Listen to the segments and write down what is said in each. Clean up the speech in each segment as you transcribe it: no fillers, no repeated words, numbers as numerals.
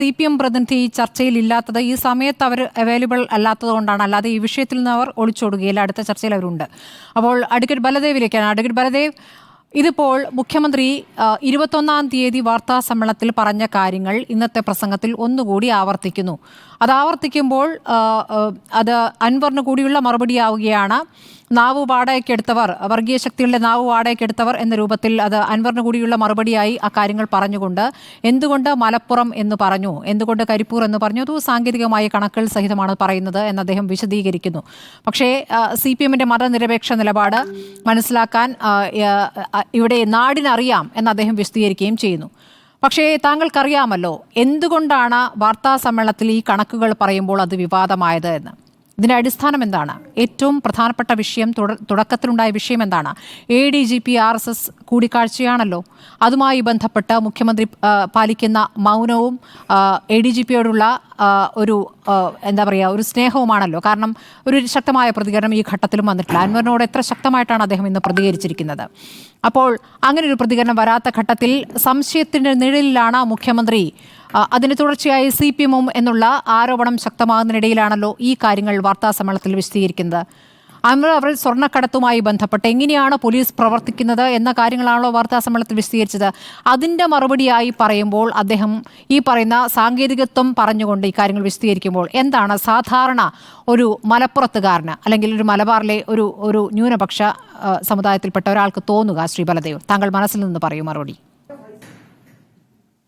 CPM പ്രതിനിധി ചർച്ചയിൽ ഇല്ലാത്തത് ഈ സമയത്ത് അവർ അവൈലബിൾ അല്ലാത്തത് കൊണ്ടാണ്. അല്ലാതെ ഈ വിഷയത്തിൽ നിന്ന് അവർ ഒളിച്ചോടുകയില്ല. അടുത്ത ചർച്ചയിൽ അവരുണ്ട്. അപ്പോൾ അഡ്വക്കേറ്റ് ബലദേവിലേക്കാണ്. അഡ്വക്കേറ്റ് ബലദേവ്, ഇതിപ്പോൾ മുഖ്യമന്ത്രി 21-ാം തീയതി വാർത്താ സമ്മേളനത്തിൽ പറഞ്ഞ കാര്യങ്ങൾ ഇന്നത്തെ പ്രസംഗത്തിൽ ഒന്നുകൂടി ആവർത്തിക്കുന്നു. അത് ആവർത്തിക്കുമ്പോൾ അത് അൻവറിന് കൂടിയുള്ള മറുപടിയാവുകയാണ്. നാവ് വാടകയ്ക്കെടുത്തവർ, വർഗീയ ശക്തികളുടെ നാവ് വാടകയ്ക്കെടുത്തവർ എന്ന രൂപത്തിൽ അത് അൻവറിന് കൂടിയുള്ള മറുപടിയായി ആ കാര്യങ്ങൾ പറഞ്ഞുകൊണ്ട് എന്തുകൊണ്ട് മലപ്പുറം എന്ന് പറഞ്ഞു, എന്തുകൊണ്ട് കരിപ്പൂർ എന്ന് പറഞ്ഞു, അത് സാങ്കേതികമായ കണക്കുകൾ സഹിതമാണ് പറയുന്നത് എന്ന് അദ്ദേഹം വിശദീകരിക്കുന്നു. പക്ഷേ CPM-ന്റെ മതനിരപേക്ഷ നിലപാട് മനസ്സിലാക്കാൻ ഇവിടെ നാടിനറിയാം എന്ന് അദ്ദേഹം വിശദീകരിക്കുകയും ചെയ്യുന്നു. പക്ഷേ താങ്കൾക്കറിയാമല്ലോ എന്തുകൊണ്ടാണ് വാർത്താ സമ്മേളനത്തിൽ ഈ കണക്കുകൾ പറയുമ്പോൾ അത് വിവാദമായത് എന്ന്. ഇതിൻ്റെ അടിസ്ഥാനം എന്താണ്? ഏറ്റവും പ്രധാനപ്പെട്ട വിഷയം, തുടക്കത്തിലുണ്ടായ വിഷയം എന്താണ്? ADGP RSS കൂടിക്കാഴ്ചയാണല്ലോ. അതുമായി ബന്ധപ്പെട്ട് മുഖ്യമന്ത്രി പാലിക്കുന്ന മൗനവും ADGPയോടുള്ള ഒരു എന്താ പറയുക, ഒരു സ്നേഹവുമാണല്ലോ. കാരണം ഒരു ശക്തമായ പ്രതികരണം ഈ ഘട്ടത്തിലും വന്നിട്ടില്ല. അൻവറിനോട് എത്ര ശക്തമായിട്ടാണ് അദ്ദേഹം ഇന്ന് പ്രതികരിച്ചിരിക്കുന്നത്. അപ്പോൾ അങ്ങനെ ഒരു പ്രതികരണം വരാത്ത ഘട്ടത്തിൽ സംശയത്തിൻ്റെ നിഴലിലാണ് മുഖ്യമന്ത്രി. അതിന് തുടർച്ചയായി CPM എന്നുള്ള ആരോപണം ശക്തമാകുന്നതിനിടയിലാണല്ലോ ഈ കാര്യങ്ങൾ വാർത്താ സമ്മേളനത്തിൽ വിശദീകരിക്കുന്നത്. അവർ സ്വർണ്ണക്കടത്തുമായി ബന്ധപ്പെട്ട് എങ്ങനെയാണ് പോലീസ് പ്രവർത്തിക്കുന്നത് എന്ന കാര്യങ്ങളാണല്ലോ വാർത്താ സമ്മേളനത്തിൽ വിശദീകരിച്ചത്. അതിൻ്റെ മറുപടിയായി പറയുമ്പോൾ അദ്ദേഹം ഈ പറയുന്ന സാങ്കേതികത്വം പറഞ്ഞുകൊണ്ട് ഈ കാര്യങ്ങൾ വിശദീകരിക്കുമ്പോൾ എന്താണ് സാധാരണ ഒരു മലപ്പുറത്തുകാരന് അല്ലെങ്കിൽ ഒരു മലബാറിലെ ഒരു ന്യൂനപക്ഷ സമുദായത്തിൽപ്പെട്ട ഒരാൾക്ക് തോന്നുക? ശ്രീ ബലദേവ്, താങ്കൾ മനസ്സിൽ നിന്ന് പറയൂ മറുപടി.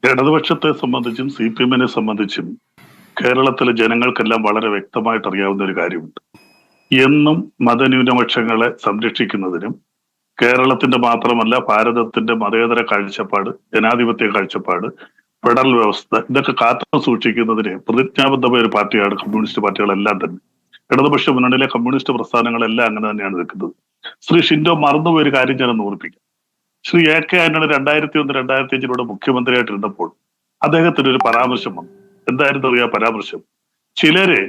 ഇടതുപക്ഷത്തെ സംബന്ധിച്ചും CPM-നെ സംബന്ധിച്ചും കേരളത്തിലെ ജനങ്ങൾക്കെല്ലാം വളരെ വ്യക്തമായിട്ട് അറിയാവുന്ന ഒരു കാര്യമുണ്ട്. എന്നും മതന്യൂനപക്ഷങ്ങളെ സംരക്ഷിക്കുന്നതിനും കേരളത്തിന്റെ മാത്രമല്ല ഭാരതത്തിന്റെ മതേതര കാഴ്ചപ്പാട്, ജനാധിപത്യ കാഴ്ചപ്പാട്, ഫെഡറൽ വ്യവസ്ഥ, ഇതൊക്കെ കാത്തു സൂക്ഷിക്കുന്നതിന് പ്രതിജ്ഞാബദ്ധമായ ഒരു പാർട്ടിയാണ് കമ്മ്യൂണിസ്റ്റ് പാർട്ടികളെല്ലാം തന്നെ. ഇടതുപക്ഷ മുന്നണിയിലെ കമ്മ്യൂണിസ്റ്റ് പ്രസ്ഥാനങ്ങളെല്ലാം അങ്ങനെ തന്നെയാണ് നിൽക്കുന്നത്. ശ്രീ ഷിൻഡോ മറന്നുപോയ ഒരു കാര്യം ഞാനൊന്ന് ഓർപ്പിക്കാം. ശ്രീ AK ആന്റണി 2001-2005 മുഖ്യമന്ത്രിയായിട്ടിരുന്നപ്പോൾ അദ്ദേഹത്തിന് ഒരു പരാമർശം വന്നു. എന്തായിരുന്നു അറിയാ പരാമർശം? ചിലര്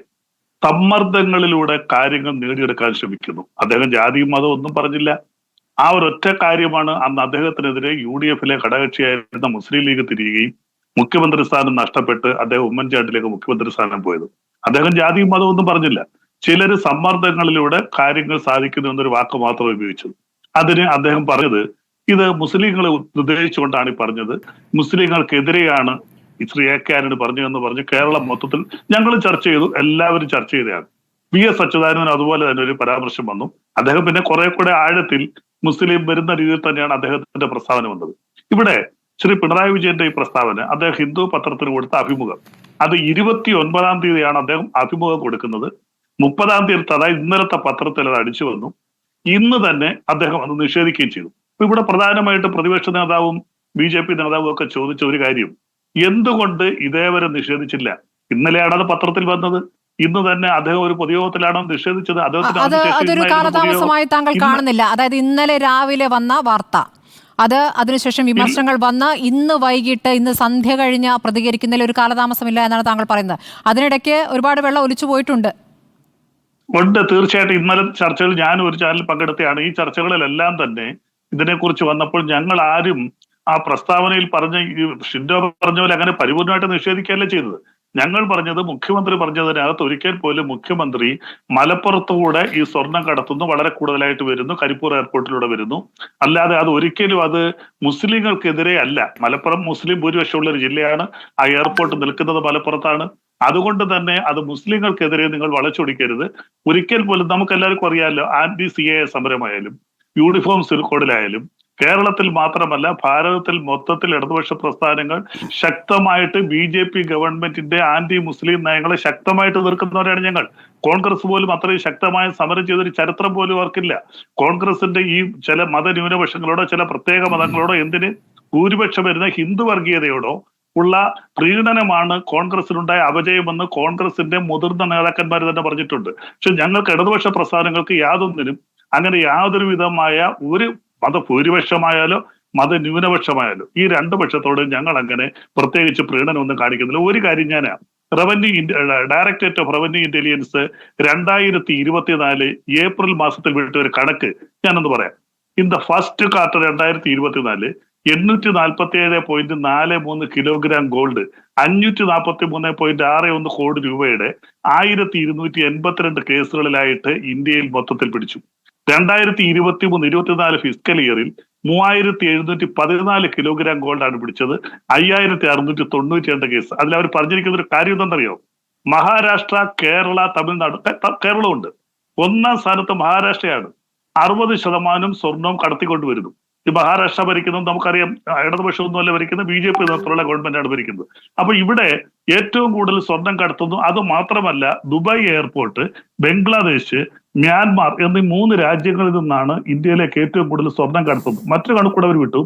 സമ്മർദ്ദങ്ങളിലൂടെ കാര്യങ്ങൾ നേടിയെടുക്കാൻ ശ്രമിക്കുന്നു. അദ്ദേഹം ജാതിയും മതവും ഒന്നും പറഞ്ഞില്ല. ആ ഒരൊറ്റ കാര്യമാണ് അന്ന് അദ്ദേഹത്തിനെതിരെ UDF-ലെ ഘടകകക്ഷിയായിരുന്ന മുസ്ലിം ലീഗ് തിരിയുകയും മുഖ്യമന്ത്രി സ്ഥാനം നഷ്ടപ്പെട്ട് അദ്ദേഹം ഉമ്മൻചാണ്ടിലേക്ക് മുഖ്യമന്ത്രി സ്ഥാനം പോയത്. അദ്ദേഹം ജാതിയും മതവും ഒന്നും പറഞ്ഞില്ല. ചിലര് സമ്മർദ്ദങ്ങളിലൂടെ കാര്യങ്ങൾ സാധിക്കുന്നു എന്നൊരു വാക്ക് മാത്രം ഉപയോഗിച്ചത്. അതിന് അദ്ദേഹം പറഞ്ഞത്, ഇത് മുസ്ലിങ്ങളെ നിർദ്ദേശിച്ചുകൊണ്ടാണ് ഈ പറഞ്ഞത്, മുസ്ലിങ്ങൾക്കെതിരെയാണ് ശ്രീ AK ആന്റണി പറഞ്ഞതെന്ന് പറഞ്ഞ് കേരളം മൊത്തത്തിൽ ഞങ്ങൾ ചർച്ച ചെയ്തു, എല്ലാവരും ചർച്ച ചെയ്തതാണ്. VS അച്യുതാനന്ദൻ അതുപോലെ തന്നെ ഒരു പരാമർശം വന്നു. അദ്ദേഹം പിന്നെ കുറെ കൂടെ ആഴത്തിൽ മുസ്ലിം വരുന്ന രീതിയിൽ തന്നെയാണ് അദ്ദേഹത്തിന്റെ പ്രസ്താവന വന്നത്. ഇവിടെ ശ്രീ പിണറായി വിജയന്റെ ഈ പ്രസ്താവന അദ്ദേഹം ഹിന്ദു പത്രത്തിന് കൊടുത്ത അഭിമുഖം, അത് 29-ാം തീയതിയാണ് അദ്ദേഹം അഭിമുഖം കൊടുക്കുന്നത്. 30-ാം തീയതി, അതായത് ഇന്നലത്തെ പത്രത്തിൽ അത് അടിച്ചു വന്നു. ഇന്ന് തന്നെ അദ്ദേഹം അത് നിഷേധിക്കുകയും ചെയ്തു. അപ്പൊ ഇവിടെ പ്രധാനമായിട്ട് പ്രതിപക്ഷ നേതാവും BJP നേതാവും ഒക്കെ ചോദിച്ച ഒരു കാര്യം, എന്തുകൊണ്ട് ഇതേവരെ നിഷേധിച്ചില്ല? ഇന്നലെയാണ് അത് പത്രത്തിൽ വന്നത്. ഇന്ന് തന്നെ അദ്ദേഹം ഒരു പൊതുയോഗത്തിലാണോ നിഷേധിച്ചത്? അതൊരു കാലതാമസമായി താങ്കൾ കാണുന്നില്ല? അതായത് ഇന്നലെ രാവിലെ വന്ന വാർത്ത, അതിനുശേഷം വിമർശനങ്ങൾ വന്ന് ഇന്ന് വൈകിട്ട്, ഇന്ന് സന്ധ്യ കഴിഞ്ഞ് പ്രതികരിക്കുന്നതിൽ ഒരു കാലതാമസമില്ല എന്നാണ് താങ്കൾ പറയുന്നത്. അതിനിടയ്ക്ക് ഒരുപാട് വെള്ളം ഒലിച്ചു പോയിട്ടുണ്ട്. ഉണ്ട്, തീർച്ചയായിട്ടും. ഇന്നലെ ചർച്ചകൾ ഞാൻ ഒരു ചാനൽ പങ്കെടുത്തതാണ്. ഈ ചർച്ചകളിലെല്ലാം തന്നെ ഇതിനെക്കുറിച്ച് വന്നപ്പോൾ ഞങ്ങൾ ആരും ആ പ്രസ്താവനയിൽ പറഞ്ഞ ഷിൻഡോ പറഞ്ഞ പോലെ അങ്ങനെ പരിപൂർണമായിട്ട് നിഷേധിക്കുകയല്ല ചെയ്തത്. ഞങ്ങൾ പറഞ്ഞത്, മുഖ്യമന്ത്രി പറഞ്ഞതിനകത്ത് ഒരിക്കൽ പോലും മുഖ്യമന്ത്രി മലപ്പുറത്തുകൂടെ ഈ സ്വർണം കടത്തുന്നു, വളരെ കൂടുതലായിട്ട് വരുന്നു, കരിപ്പൂർ എയർപോർട്ടിലൂടെ വരുന്നു, അല്ലാതെ അത് ഒരിക്കലും അത് മുസ്ലിങ്ങൾക്കെതിരെ അല്ല. മലപ്പുറം മുസ്ലിം ഭൂരിപക്ഷമുള്ള ഒരു ജില്ലയാണ്. ആ എയർപോർട്ട് നിൽക്കുന്നത് മലപ്പുറത്താണ്. അതുകൊണ്ട് തന്നെ അത് മുസ്ലിങ്ങൾക്കെതിരെ നിങ്ങൾ വളച്ചൊടിക്കരുത്. ഒരിക്കൽ പോലും നമുക്കെല്ലാവർക്കും അറിയാമല്ലോ, anti-CAA സമരമായാലും യൂണിഫോം സിവിൽ കോഡിലായാലും കേരളത്തിൽ മാത്രമല്ല ഭാരതത്തിൽ മൊത്തത്തിൽ ഇടതുപക്ഷ പ്രസ്ഥാനങ്ങൾ ശക്തമായിട്ട് BJP ഗവൺമെന്റിന്റെ ആന്റി മുസ്ലിം നയങ്ങളെ ശക്തമായിട്ട് എതിർക്കുന്നവരാണ് ഞങ്ങൾ. കോൺഗ്രസ് പോലും അത്രയും ശക്തമായ സമരം ചെയ്തൊരു ചരിത്രം പോലും അവർക്കില്ല. കോൺഗ്രസിന്റെ ഈ ചില മതന്യൂനപക്ഷങ്ങളോടോ ചില പ്രത്യേക മതങ്ങളോടോ, എന്തിന് ഭൂരിപക്ഷം വരുന്ന ഹിന്ദു വർഗീയതയോടോ ഉള്ള പ്രീണനമാണ് കോൺഗ്രസിനുണ്ടായ അപജയമെന്ന് കോൺഗ്രസിന്റെ മുതിർന്ന നേതാക്കന്മാർ തന്നെ പറഞ്ഞിട്ടുണ്ട്. പക്ഷെ ഞങ്ങൾക്ക് ഇടതുപക്ഷ പ്രസ്ഥാനങ്ങൾക്ക് യാതൊന്നിനും അങ്ങനെ യാതൊരു വിധമായ ഒരു മതഭൂരിപക്ഷമായാലോ മതന്യൂനപക്ഷമായാലോ ഈ രണ്ടു പക്ഷത്തോട് ഞങ്ങൾ അങ്ങനെ പ്രത്യേകിച്ച് പ്രീണനമൊന്നും കാണിക്കുന്നില്ല. ഒരു കാര്യം ഞാൻ directorate of revenue intelligence 2024 April മാസത്തിൽ വിട്ട ഒരു കണക്ക് ഞാനൊന്ന് പറയാം. In the first quarter 2024 847.43 kilogram gold, 543.61 കോടി രൂപയുടെ 1282 കേസുകളിലായിട്ട് ഇന്ത്യയിൽ മൊത്തത്തിൽ പിടിച്ചു. 2023-24 ഫിസ്ക്കൽ ഇയറിൽ 3714 കിലോഗ്രാം ഗോൾഡാണ് പിടിച്ചത്. 5692 കേസ്. അതിൽ അവർ പറഞ്ഞിരിക്കുന്ന ഒരു കാര്യം എന്താണെന്നറിയോ? മഹാരാഷ്ട്ര, കേരള, തമിഴ്നാട്, കേരളമുണ്ട്. ഒന്നാം സ്ഥാനത്ത് മഹാരാഷ്ട്രയാണ്. 60% സ്വർണം കടത്തിക്കൊണ്ടുവരുന്നു. ഈ മഹാരാഷ്ട്ര ഭരിക്കുന്നത് നമുക്കറിയാം, ഇടതുപക്ഷമൊന്നുമല്ല ഭരിക്കുന്നത്, BJP നേതൃത്വമുള്ള ഗവൺമെന്റാണ് ഭരിക്കുന്നത്. അപ്പൊ ഇവിടെ ഏറ്റവും കൂടുതൽ സ്വർണം കടത്തുന്നു. അത് മാത്രമല്ല, ദുബായ് എയർപോർട്ട്, ബംഗ്ലാദേശ്, മ്യാൻമാർ എന്നീ 3 രാജ്യങ്ങളിൽ നിന്നാണ് ഇന്ത്യയിലേക്ക് ഏറ്റവും കൂടുതൽ സ്വർണം കടത്തുന്നത്. മറ്റൊരു കണക്കൂടെ അവർ വിട്ടു.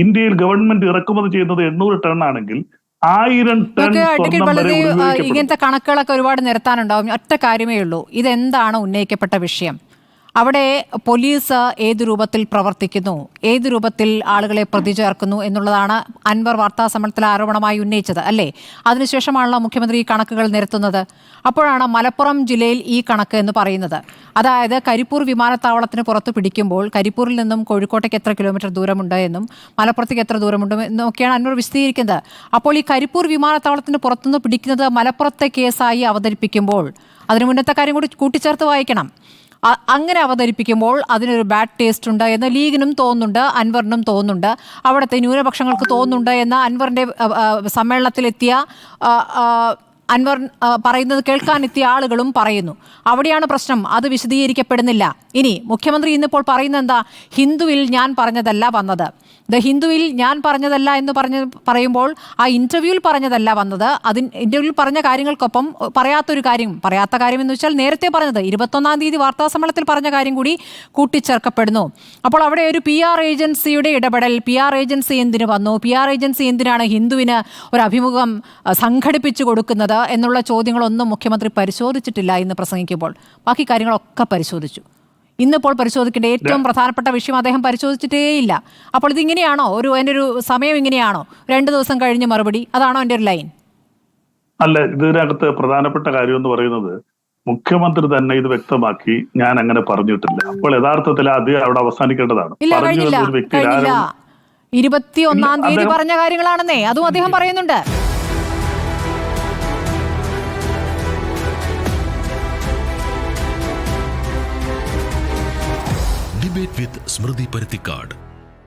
ഇന്ത്യയിൽ ഗവൺമെന്റ് ഇറക്കുമതി ചെയ്യുന്നത് 800 ടൺ ആണെങ്കിൽ 1000 ടൺ സ്വർണം വരെ ഉപയോഗിക്കപ്പെടും. ഇങ്ങനത്തെ കണക്കുകളൊക്കെ ഒരുപാട് നിരത്താനുണ്ടാവും. ഒറ്റ കാര്യമേ ഉള്ളൂ, ഇതെന്താണ് ഉന്നയിക്കപ്പെട്ട വിഷയം? അവിടെ പോലീസ് ഏത് രൂപത്തിൽ പ്രവർത്തിക്കുന്നു, ഏത് രൂപത്തിൽ ആളുകളെ പ്രതി ചേർക്കുന്നു എന്നുള്ളതാണ് അൻവർ വാർത്താ സമ്മേളനത്തിൽ ആരോപണമായി ഉന്നയിച്ചത്, അല്ലേ? അതിനുശേഷമാണല്ലോ മുഖ്യമന്ത്രി ഈ കണക്കുകൾ നിരത്തുന്നത്. അപ്പോഴാണ് മലപ്പുറം ജില്ലയിൽ ഈ കണക്ക് എന്ന് പറയുന്നത്. അതായത് കരിപ്പൂർ വിമാനത്താവളത്തിന് പുറത്ത് പിടിക്കുമ്പോൾ കരിപ്പൂരിൽ നിന്നും കോഴിക്കോട്ടേക്ക് എത്ര കിലോമീറ്റർ ദൂരമുണ്ട് എന്നും മലപ്പുറത്തേക്ക് എത്ര ദൂരമുണ്ട് എന്നൊക്കെയാണ് അൻവർ വിശദീകരിക്കുന്നത്. അപ്പോൾ ഈ കരിപ്പൂർ വിമാനത്താവളത്തിന് പുറത്തുനിന്ന് പിടിക്കുന്നത് മലപ്പുറത്തെ കേസായി അവതരിപ്പിക്കുമ്പോൾ അതിന് മുന്നത്തെ കാര്യം കൂടി കൂട്ടിച്ചേർത്ത് വായിക്കണം. അങ്ങനെ അവതരിപ്പിക്കുമ്പോൾ അതിനൊരു ബാഡ് ടേസ്റ്റ് ഉണ്ട് എന്ന് ലീഗിനും തോന്നുന്നുണ്ട്, അൻവറിനും തോന്നുന്നുണ്ട്, അവിടുത്തെ ന്യൂനപക്ഷങ്ങൾക്ക് തോന്നുന്നുണ്ട് എന്ന് അൻവറിൻ്റെ സമ്മേളനത്തിലെത്തിയ അൻവർ പറയുന്നത് കേൾക്കാനെത്തിയ ആളുകളും പറയുന്നു. അവിടെയാണ് പ്രശ്നം. അത് വിശദീകരിക്കപ്പെടുന്നില്ല. ഇനി മുഖ്യമന്ത്രി ഇന്നിപ്പോൾ പറയുന്നത് എന്താ? ഹിന്ദുവിൽ ഞാൻ പറഞ്ഞതല്ല വന്നത്. ഹിന്ദുവിൽ ഞാൻ പറഞ്ഞതല്ല എന്ന് പറയുമ്പോൾ ആ ഇന്റർവ്യൂവിൽ പറഞ്ഞതല്ല വന്നത്. ഇന്റർവ്യൂവിൽ പറഞ്ഞ കാര്യങ്ങൾക്കൊപ്പം പറയാത്ത കാര്യം എന്ന് വെച്ചാൽ നേരത്തെ പറഞ്ഞത് 21-ാം തീയതി വാർത്താ സമ്മേളനത്തിൽ പറഞ്ഞ കാര്യം കൂടി കൂട്ടിച്ചേർക്കപ്പെടുന്നു. അപ്പോൾ അവിടെ ഒരു PR ഏജൻസിയുടെ ഇടപെടൽ. PR ഏജൻസി എന്തിനു വന്നു? PR ഏജൻസി എന്തിനാണ് ഹിന്ദുവിന് ഒരു അഭിമുഖം സംഘടിപ്പിച്ചു കൊടുക്കുന്നത് എന്നുള്ള ചോദ്യങ്ങളൊന്നും മുഖ്യമന്ത്രി പരിശോധിച്ചിട്ടില്ല ഇന്ന് പ്രസംഗിക്കുമ്പോൾ. ബാക്കി കാര്യങ്ങളൊക്കെ പരിശോധിച്ചു. ഇന്നിപ്പോൾ പരിശോധിക്കേണ്ട ഏറ്റവും പ്രധാനപ്പെട്ട വിഷയം അദ്ദേഹം പരിശോധിച്ചിട്ടേയില്ല. അപ്പോൾ ഇതിങ്ങനെയാണോ? എൻ്റെ ഒരു സമയം ഇങ്ങനെയാണോ? 2 ദിവസം കഴിഞ്ഞ് മറുപടി, അതാണോ എൻ്റെ ഒരു ലൈൻ? അല്ല, ഇതിനകത്ത് പ്രധാനപ്പെട്ട കാര്യം എന്ന് പറയുന്നത് മുഖ്യമന്ത്രി തന്നെ ഇത് വ്യക്തമാക്കി, ഞാൻ അങ്ങനെ പറഞ്ഞിട്ടില്ല. അപ്പോൾ യഥാർത്ഥത്തിൽ അത് അവിടെ അവസാനിക്കേണ്ടതാണ്. ഇല്ല, കഴിഞ്ഞില്ല. 21-ാം തീയതി പറഞ്ഞ കാര്യങ്ങളാണെന്നേ, അതും അദ്ദേഹം പറയുന്നുണ്ട്. Debate with Smriti Parthikad.